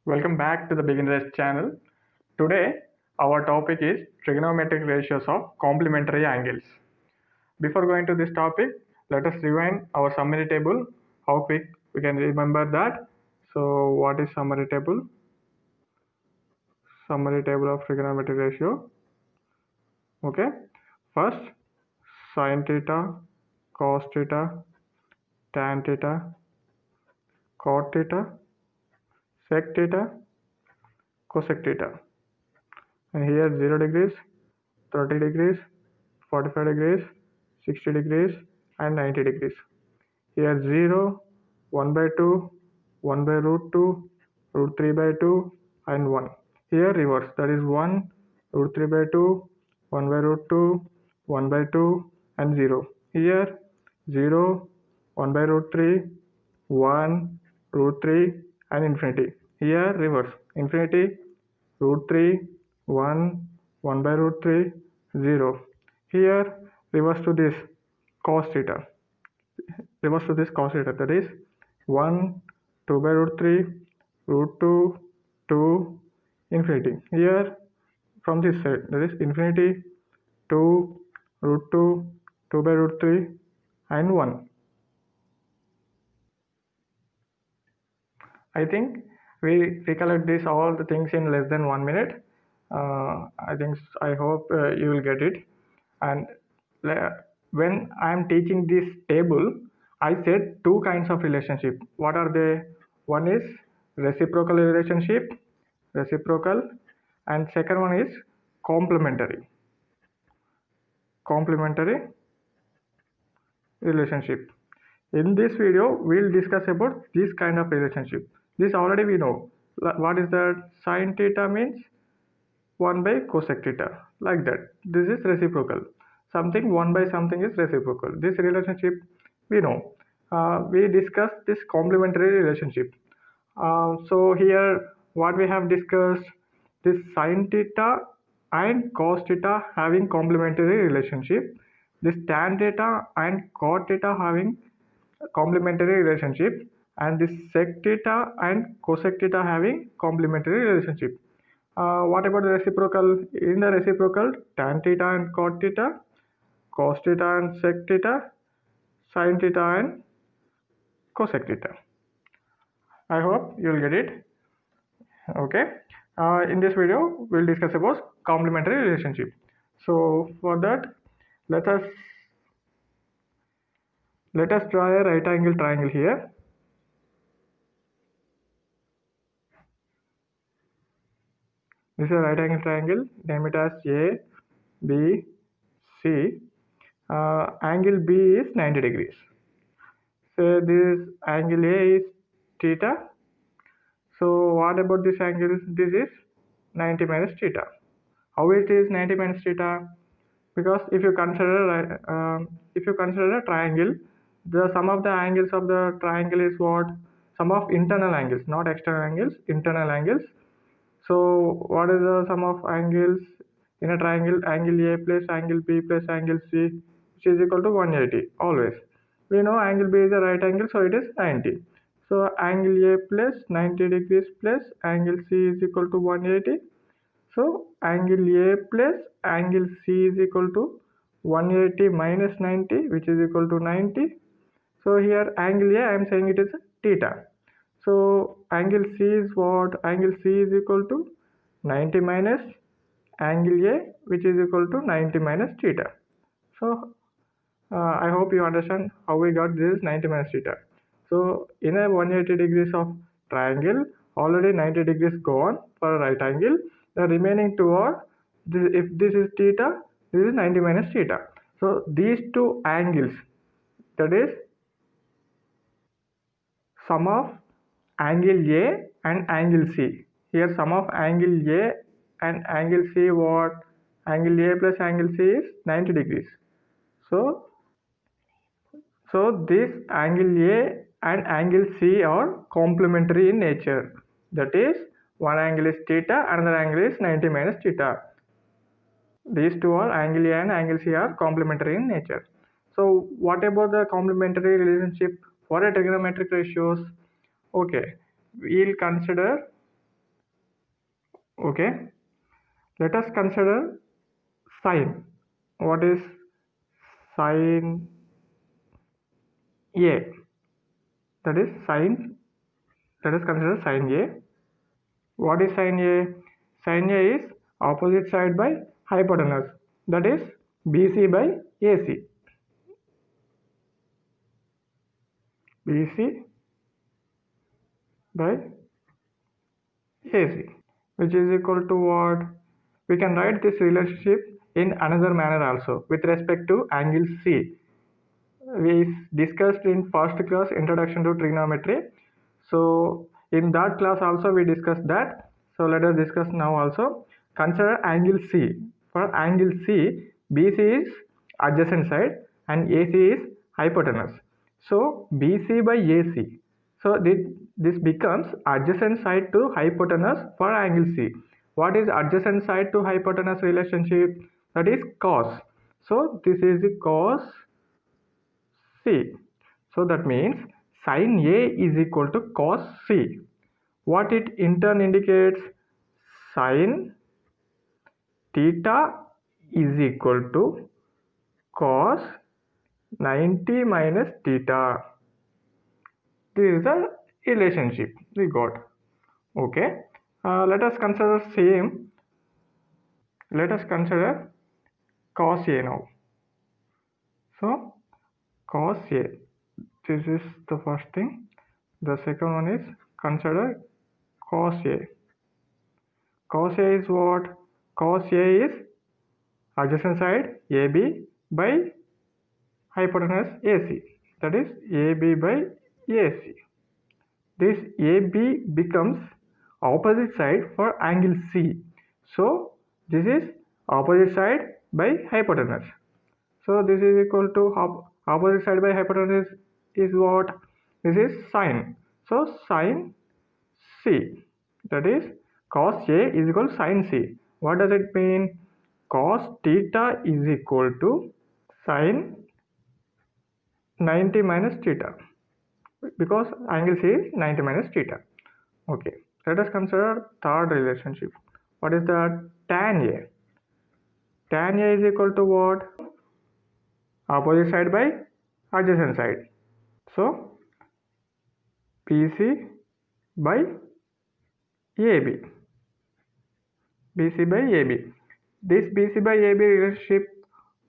Welcome back to the Beginners channel. Today, our topic is trigonometric ratios of complementary angles. Before going to this topic, let us rewind our summary table. How quick we can remember that. So, what is summary table? Summary table of trigonometric ratio. Okay. First, sine theta, cos theta, tan theta, cot theta, sec theta, cosec theta. And here 0 degrees, 30 degrees, 45 degrees, 60 degrees and 90 degrees. Here 0, 1 by 2, 1 by root 2, root 3 by 2 and 1. Here reverse, that is 1, root 3 by 2, 1 by root 2, 1 by 2 and 0. Here 0, 1 by root 3, 1, root 3 and infinity. Here reverse, infinity, root 3, 1, 1 by root 3, 0. Here reverse to this cos theta. Reverse to this cos theta, that is 1, 2 by root 3, root 2, 2, infinity. Here from this side, that is infinity, 2, root 2, 2 by root 3 and 1. I think we recollect this all the things in less than 1 minute. I hope you will get it. And when I am teaching this table, I said two kinds of relationship. What are they? One is reciprocal relationship, and second one is complementary relationship. In this video, we'll discuss about this kind of relationship. This already we know. What is that? Sine theta means 1 by cosec theta, like that. This is reciprocal. Something 1 by something is reciprocal. This relationship we know. We discussed this complementary relationship. So here what we have discussed, this sine theta and cos theta having complementary relationship, this tan theta and cot theta having complementary relationship, and this sec theta and cosec theta having complementary relationship. What about the reciprocal? In the reciprocal, tan theta and cot theta, cos theta and sec theta, sin theta and cosec theta. I hope you'll get it. Okay. In this video, we'll discuss about complementary relationship. So for that, let us draw a right angle triangle here. This is a right angle triangle. Name it as A, B, C. Angle B is 90 degrees. So this angle A is theta. So what about this angle? This is 90 minus theta. How it is 90 minus theta? Because if you consider a triangle, the sum of the angles of the triangle is what? Sum of internal angles, not external angles, internal angles. So what is the sum of angles in a triangle? Angle A plus angle B plus angle C, which is equal to 180 always. We know angle B is a right angle, so it is 90. So angle A plus 90 degrees plus angle C is equal to 180. So angle A plus angle C is equal to 180 minus 90, which is equal to 90. So here angle A, I am saying it is theta. So angle C is what? Angle C is equal to 90 minus angle A, which is equal to 90 minus theta. So I hope you understand how we got this 90 minus theta. So in a 180 degrees of triangle, already 90 degrees gone for a right angle. The remaining two are, if this is theta, this is 90 minus theta. So these two angles, that is sum of angle A and angle C. Here sum of angle A and angle C, what? Angle A plus angle C is 90 degrees. So this angle A and angle C are complementary in nature. That is, one angle is theta, another angle is 90 minus theta. These two are angle A and angle C are complementary in nature. So what about the complementary relationship for a trigonometric ratios? Okay, we'll consider Okay, let us consider sine. What is sine A? That is sine. Let us consider sine A. What is sine A? Sine A is opposite side by hypotenuse. That is BC by AC. BC by AC, which is equal to what? We can write this relationship in another manner also with respect to angle C. We discussed in first class introduction to trigonometry. So in that class also we discussed that. So let us discuss now also. Consider angle C. For angle C, BC is adjacent side and AC is hypotenuse. So BC by AC. So this becomes adjacent side to hypotenuse for angle C. What is adjacent side to hypotenuse relationship? That is cos. So this is the cos C. So that means sin A is equal to cos C. What it in turn indicates? Sin theta is equal to cos 90 minus theta. This is the relationship we got. Okay. Let us consider same. Let us consider cos A now. So cos A. This is the first thing. The second one is consider cos A. Cos A is what? Cos A is adjacent side AB by hypotenuse AC. That is AB by AC. This AB becomes opposite side for angle C. So this is opposite side by hypotenuse. So this is equal to opposite side by hypotenuse is what? This is sine. So sine C. That is cos A is equal to sine C. What does it mean? Cos theta is equal to sine 90 minus theta, because angle C is 90 minus theta. Okay, let us consider third relationship. What is that? Tan A. Tan A is equal to what? Opposite side by adjacent side. So BC by AB. BC by AB. This BC by AB relationship,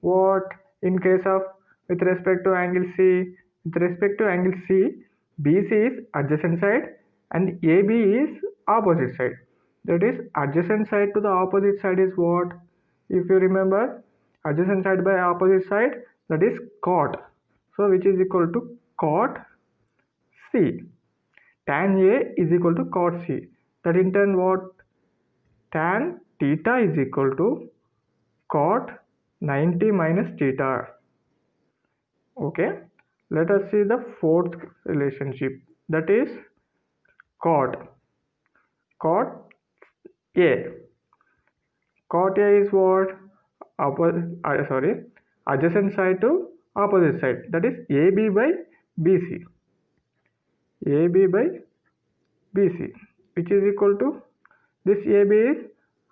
what in case of with respect to angle C? With respect to angle C, BC is adjacent side and AB is opposite side. That is adjacent side to the opposite side is what? If you remember, adjacent side by opposite side, that is cot. So which is equal to cot C. Tan A is equal to cot C. That in turn what? Tan theta is equal to cot 90 minus theta. Okay, let us see the fourth relationship, that is cot. Cot A. Cot A is what? Adjacent side to opposite side. That is AB by BC. AB by BC, which is equal to this AB is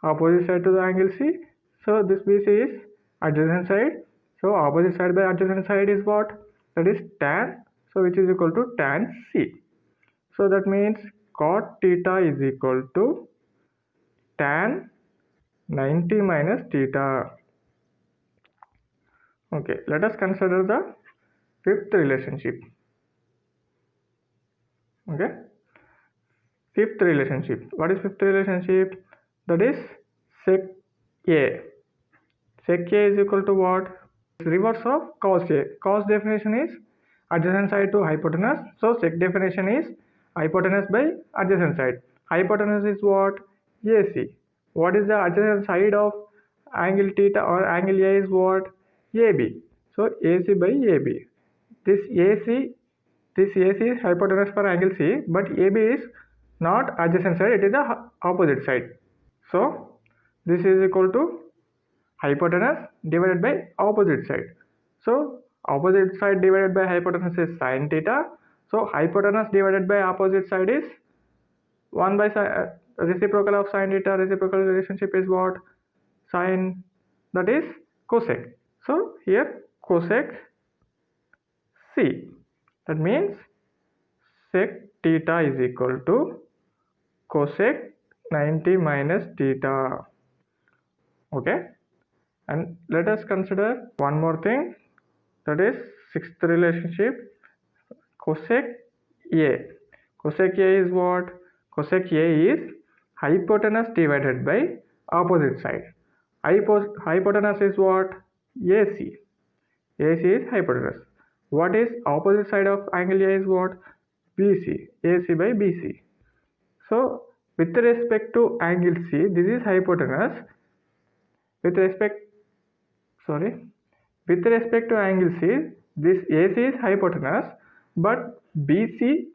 opposite side to the angle C. So this BC is adjacent side. So opposite side by adjacent side is what? That is tan. So which is equal to tan C. So that means cot theta is equal to tan 90 minus theta. Okay, let us consider the fifth relationship. Okay, fifth relationship. What is fifth relationship? That is sec A. Sec A is equal to what? Reverse of cos A. Cos definition is adjacent side to hypotenuse. So sec definition is hypotenuse by adjacent side. Hypotenuse is what? AC. What is the adjacent side of angle theta or angle A is what? AB. So AC by AB. This AC is hypotenuse for angle C, but AB is not adjacent side, it is the opposite side. So this is equal to hypotenuse divided by opposite side. So opposite side divided by hypotenuse is sine theta. So hypotenuse divided by opposite side is 1 by The reciprocal of sine theta, reciprocal relationship is what? Sine, that is cosec. So here cosec C. That means sec theta is equal to cosec 90 minus theta. Okay, and let us consider one more thing, that is sixth relationship, cosec A. Cosec A is what? Cosec A is hypotenuse divided by opposite side. Hypotenuse is what? AC. AC is hypotenuse. What is opposite side of angle A is what? BC. AC by BC. So with respect to angle C, this is hypotenuse. With respect to angle C, this AC is hypotenuse, but BC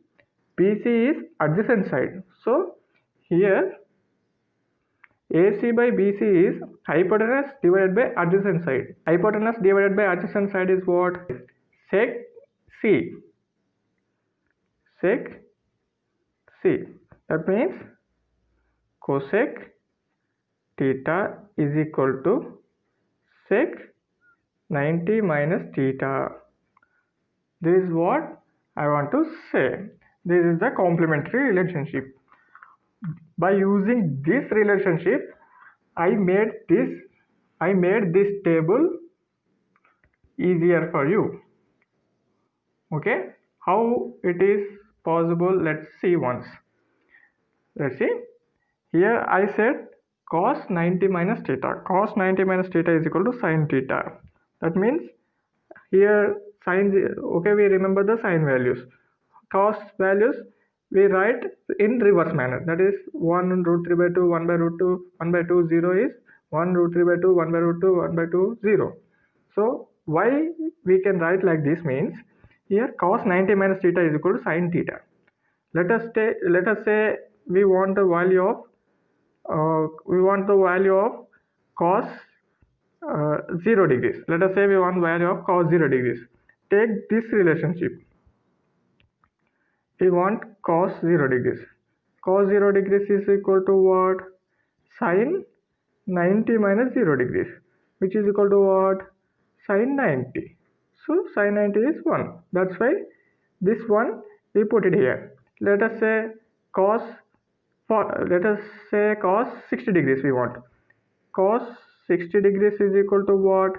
is adjacent side. So here AC by BC is hypotenuse divided by adjacent side. Hypotenuse divided by adjacent side is what? Sec C. Sec C. That means cosec theta is equal to sec 90 minus theta. This is what I want to say. This is the complementary relationship. By using this relationship, I made this table easier for you. Okay, how it is possible? Let's see once. Let's see. Here I said cos 90 minus theta. Cos 90 minus theta is equal to sin theta. That means here sine, okay, we remember the sine values. Cos values we write in reverse manner. That is 1 root 3 by 2, 1 by root 2, 1 by 2, 0 is 1 root 3 by 2, 1 by root 2, 1 by 2, 0. So why we can write like this means, here cos 90 minus theta is equal to sin theta. Let us say we want the value of cos 0 degrees. Let us say we want value of cos 0 degrees. Take this relationship. We want cos 0 degrees. Cos 0 degrees is equal to what? Sin 90 minus 0 degrees, which is equal to what? Sin 90. So sin 90 is 1. That's why this one we put it here. Let us say cos 60 degrees we want. Cos 60 degrees is equal to what?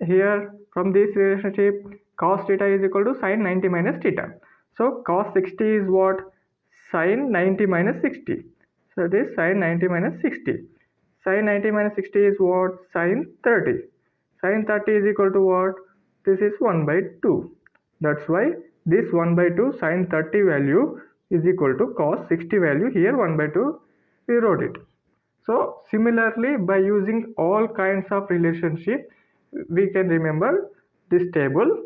Here from this relationship, cos theta is equal to sin 90 minus theta. So cos 60 is what? Sin 90 minus 60. So it is sin 90 minus 60. Sin 90 minus 60 is what? Sin 30. Sin 30 is equal to what? This is 1 by 2. That's why this 1 by 2 sin 30 value is equal to cos 60 value. Here 1 by 2 we wrote it. So similarly, by using all kinds of relationship, we can remember this table.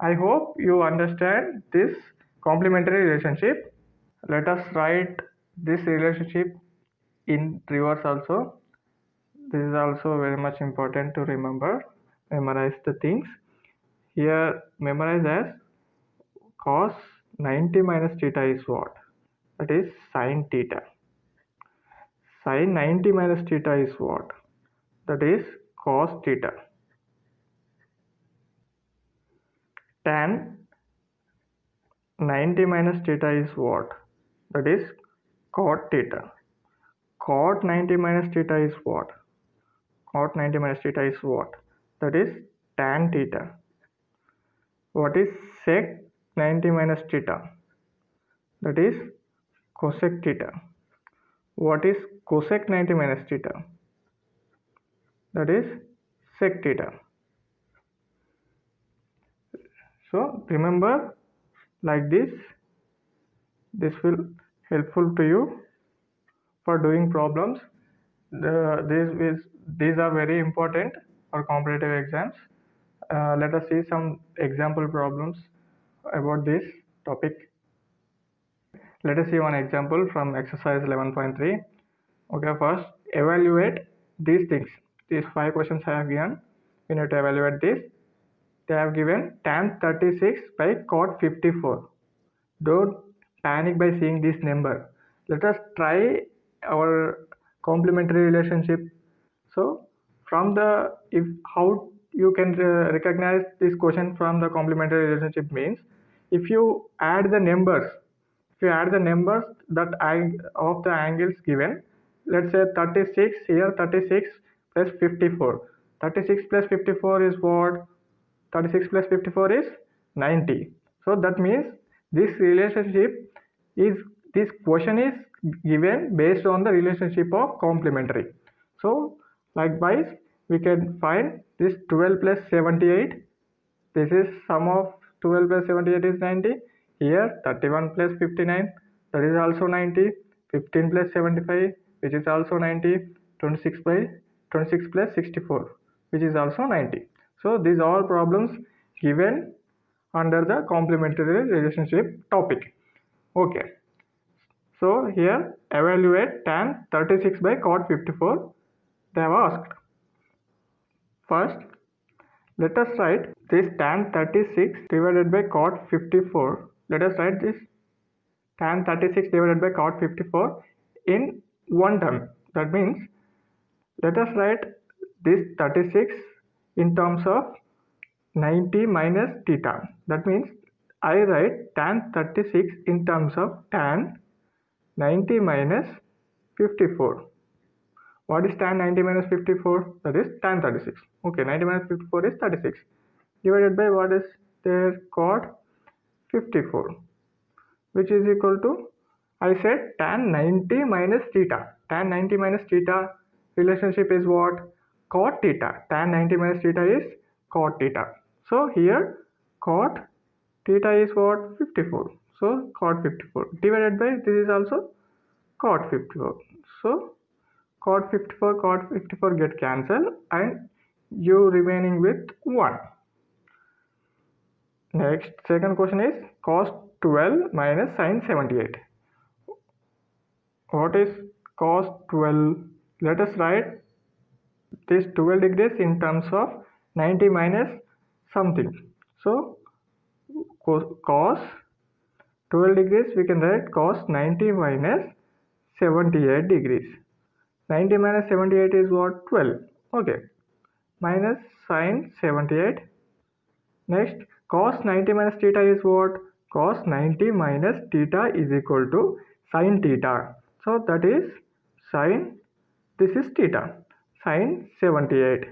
I hope you understand this complementary relationship. Let us write this relationship in reverse also. This is also very much important to remember. Memorize the things. Here memorize as cos 90 minus theta is what? That is sin theta. Sin 90 minus theta is what? That is cos theta. Tan 90 minus theta is what? That is cot theta. Cot 90 minus theta is what? Cot 90 minus theta is what? That is tan theta. What is sec 90 minus theta? That is cosec theta. What is cosec 90 minus theta? That is sec theta. So remember like this. This will helpful to you for doing problems. These are very important for competitive exams. Let us see some example problems about this topic. Let us see one example from exercise 11.3. Okay, first evaluate these things. These 5 questions I have given. We need to evaluate this. They have given tan 36 by cot 54. Don't panic by seeing this number. let us try our complementary relationship. So from the, if how you can recognize this question from the complementary relationship means, if you add the numbers, if you add the numbers that of the angles given, let's say 36 here, 36 plus 54. 36 plus 54 is what? 36 plus 54 is 90. So that means this relationship is, this question is given based on the relationship of complementary. So likewise we can find this 12 plus 78. This is sum of 12 plus 78 is 90. Here 31 plus 59, that is also 90. 15 plus 75, which is also 90. 26 plus 64, which is also 90. So these are all problems given under the complementary relationship topic. Okay. So here evaluate tan 36 by cot 54. They have asked. First, let us write this tan 36 divided by cot 54. Let us write this tan 36 divided by cot 54 in one term. That means let us write this 36 in terms of 90 minus theta. That means I write tan 36 in terms of tan 90 minus 54. What is tan 90 minus 54? That is tan 36. Okay, 90 minus 54 is 36. Divided by what is there? Cot 54, which is equal to, I said tan 90 minus theta. Tan 90 minus theta relationship is what? Cot theta. Tan 90 minus theta is cot theta. So here cot theta is what? 54. So cot 54 divided by, this is also cot 54. So cot 54 get cancelled and you remaining with 1. Next, second question is cos 12 minus sin 78. What is cos 12? Let us write this 12 degrees in terms of 90 minus something. So cos 12 degrees, we can write cos 90 minus 78 degrees. 90 minus 78 is what? 12. Okay. Minus sin 78. Next, cos 90 minus theta is what? Cos 90 minus theta is equal to sin theta. So that is sin, this is theta, sin 78.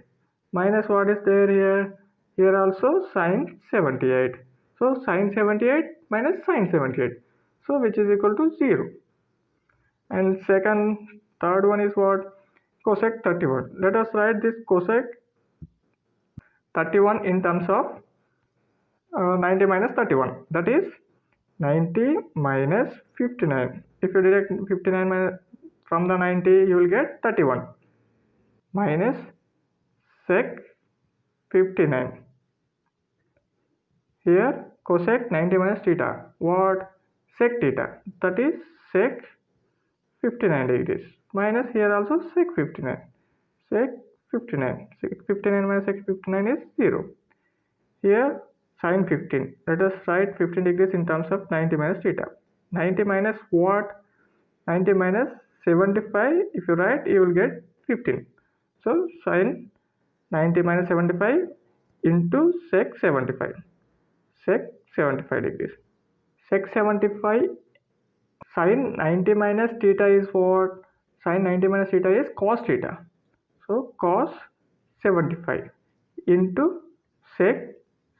Minus what is there here? Here also sin 78. So sin 78 minus sin 78. So which is equal to 0. And third one is what? Cosec 31. Let us write this cosec 31 in terms of 90 minus 31. That is 90 minus 59. If you deduct 59 from the 90, you will get 31 minus sec 59. Here cosec 90 minus theta. What? Sec theta. That is sec 59 degrees. Minus here also sec 59. Sec 59. Sec 59 minus sec 59 is 0. Here sin 15. Let us write 15 degrees in terms of 90 minus theta. 90 minus what? 90 minus 75. If you write, you will get 15. So sin 90 minus 75 into sec 75. Sec 75 degrees. Sec 75. Sin 90 minus theta is what? Sin 90 minus theta is cos theta. So cos 75 into sec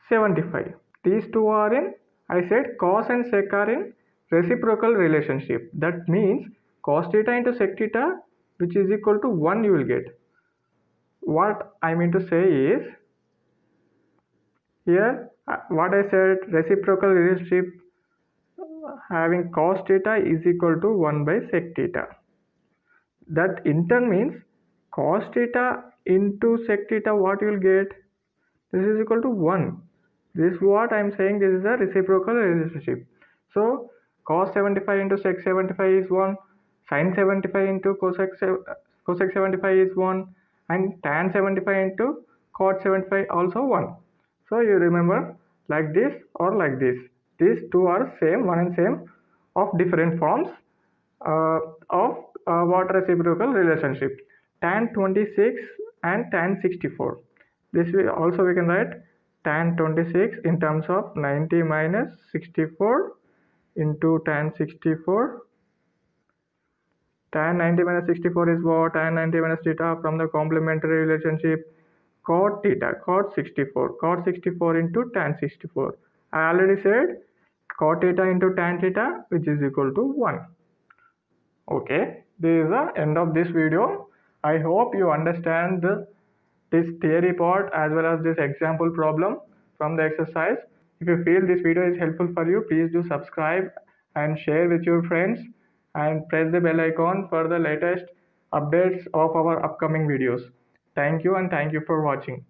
75. These two are in, I said cos and sec are in reciprocal relationship. That means cos theta into sec theta, which is equal to 1, you will get. What I mean to say is, here what I said, reciprocal relationship having cos theta is equal to 1 by sec theta. That in turn means cos theta into sec theta, what you will get? This is equal to 1. This is what I am saying, this is a reciprocal relationship. So cos 75 into sec 75 is 1, sin 75 into cosec 75 is 1, and tan 75 into cot 75 also 1. So you remember like this or like this. These two are same, one and same of different forms. of water reciprocal relationship, tan 26 and tan 64. This way also we can write tan 26 in terms of 90 minus 64 into tan 64. Tan 90 minus 64 is what? Tan 90 minus theta from the complementary relationship cot theta, cot 64. Cot 64 into tan 64. I already said cot theta into tan theta, which is equal to 1. Okay, this is the end of this video. I hope you understand this theory part as well as this example problem from the exercise. If you feel this video is helpful for you, please do subscribe and share with your friends and press the bell icon for the latest updates of our upcoming videos. Thank you and thank you for watching.